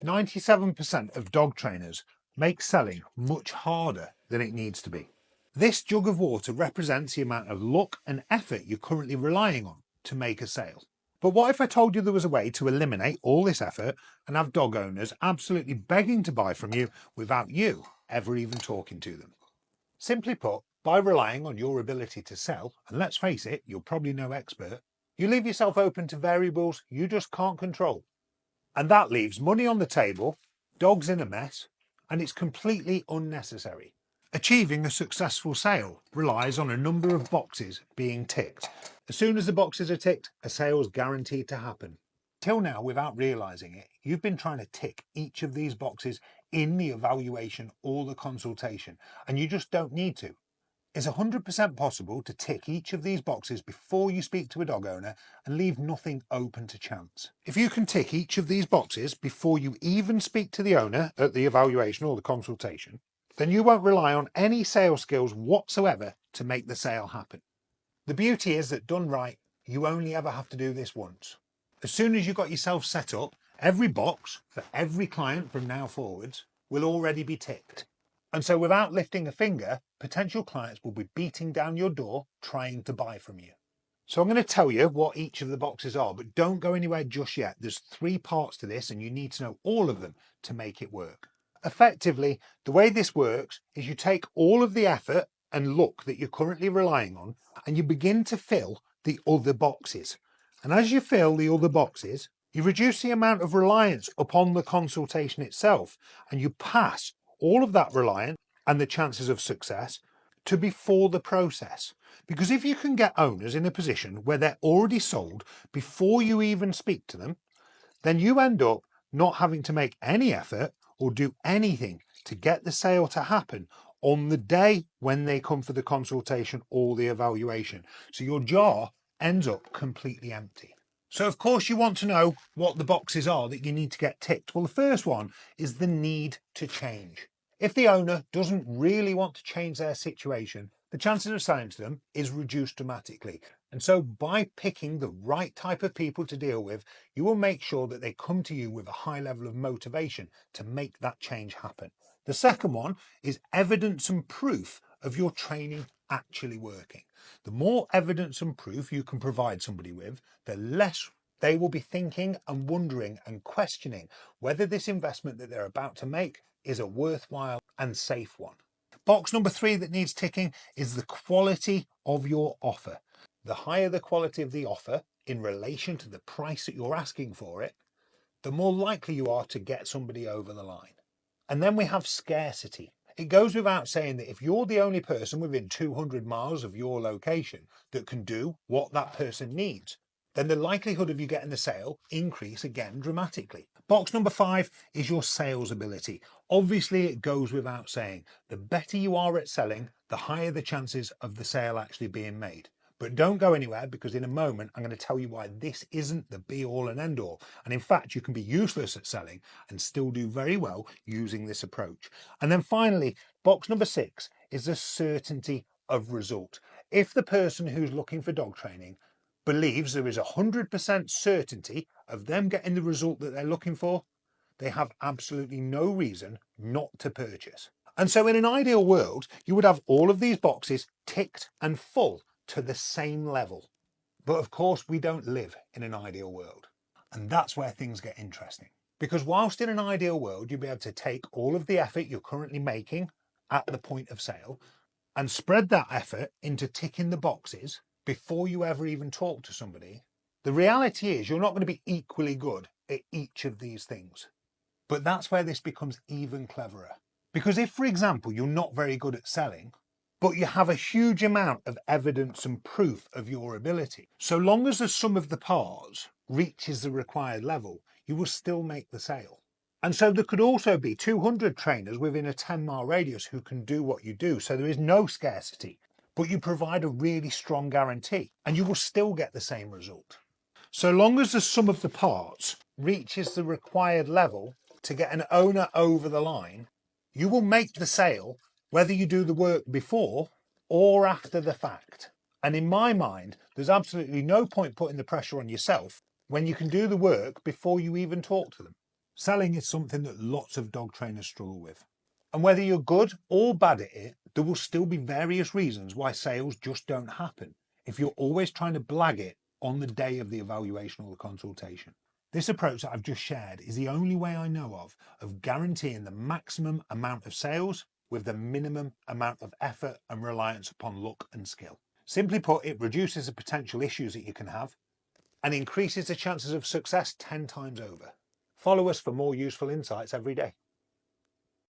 97% of dog trainers make selling much harder than it needs to be. This jug of water represents the amount of luck and effort you're currently relying on to make a sale. But what if I told you there was a way to eliminate all this effort and have dog owners absolutely begging to buy from you without you ever even talking to them? Simply put, by relying on your ability to sell, and let's face it, you're probably no expert, you leave yourself open to variables you just can't control. And that leaves money on the table, dogs in a mess, and it's completely unnecessary. Achieving a successful sale relies on a number of boxes being ticked. As soon as the boxes are ticked, a sale is guaranteed to happen. Till now, without realizing it, you've been trying to tick each of these boxes in the evaluation or the consultation, and you just don't need to. It's 100% possible to tick each of these boxes before you speak to a dog owner and leave nothing open to chance. If you can tick each of these boxes before you even speak to the owner at the evaluation or the consultation, then you won't rely on any sales skills whatsoever to make the sale happen. The beauty is that done right, you only ever have to do this once. As soon as you've got yourself set up, every box for every client from now forwards will already be ticked. And so without lifting a finger, potential clients will be beating down your door trying to buy from you. So I'm going to tell you what each of the boxes are, but don't go anywhere just yet. There's 3 parts to this and you need to know all of them to make it work. Effectively, the way this works is you take all of the effort and luck that you're currently relying on and you begin to fill the other boxes. And as you fill the other boxes, you reduce the amount of reliance upon the consultation itself and you pass all of that reliance and the chances of success to before the process. Because if you can get owners in a position where they're already sold before you even speak to them, then you end up not having to make any effort or do anything to get the sale to happen on the day when they come for the consultation or the evaluation. So your jar ends up completely empty. So of course you want to know what the boxes are that you need to get ticked. Well, the first one is the need to change. If the owner doesn't really want to change their situation, the chances of selling to them is reduced dramatically. And so by picking the right type of people to deal with, you will make sure that they come to you with a high level of motivation to make that change happen. The second one is evidence and proof of your training actually working. The more evidence and proof you can provide somebody with, the less they will be thinking and wondering and questioning whether this investment that they're about to make is a worthwhile and safe one. Box number 3 that needs ticking is the quality of your offer. The higher the quality of the offer in relation to the price that you're asking for it, the more likely you are to get somebody over the line. And then we have scarcity. It goes without saying that if you're the only person within 200 miles of your location that can do what that person needs, then the likelihood of you getting the sale increase again dramatically. Box number 5 is your sales ability. Obviously, it goes without saying, the better you are at selling, the higher the chances of the sale actually being made. But don't go anywhere, because in a moment, I'm going to tell you why this isn't the be all and end all. And in fact, you can be useless at selling and still do very well using this approach. And then finally, box number 6 is the certainty of result. If the person who's looking for dog training believes there is 100% certainty of them getting the result that they're looking for, they have absolutely no reason not to purchase. And so in an ideal world, you would have all of these boxes ticked and full to the same level. But of course, we don't live in an ideal world. And that's where things get interesting. Because whilst in an ideal world, you'll be able to take all of the effort you're currently making at the point of sale and spread that effort into ticking the boxes before you ever even talk to somebody, the reality is you're not going to be equally good at each of these things. But that's where this becomes even cleverer. Because if, for example, you're not very good at selling, but you have a huge amount of evidence and proof of your ability, so long as the sum of the parts reaches the required level, you will still make the sale. And so there could also be 200 trainers within a 10-mile radius who can do what you do. So there is no scarcity, but you provide a really strong guarantee and you will still get the same result. So long as the sum of the parts reaches the required level to get an owner over the line, you will make the sale whether you do the work before or after the fact. And in my mind, there's absolutely no point putting the pressure on yourself when you can do the work before you even talk to them. Selling is something that lots of dog trainers struggle with. And whether you're good or bad at it, there will still be various reasons why sales just don't happen if you're always trying to blag it on the day of the evaluation or the consultation. This approach that I've just shared is the only way I know of guaranteeing the maximum amount of sales with the minimum amount of effort and reliance upon luck and skill. Simply put, it reduces the potential issues that you can have and increases the chances of success 10 times over. Follow us for more useful insights every day.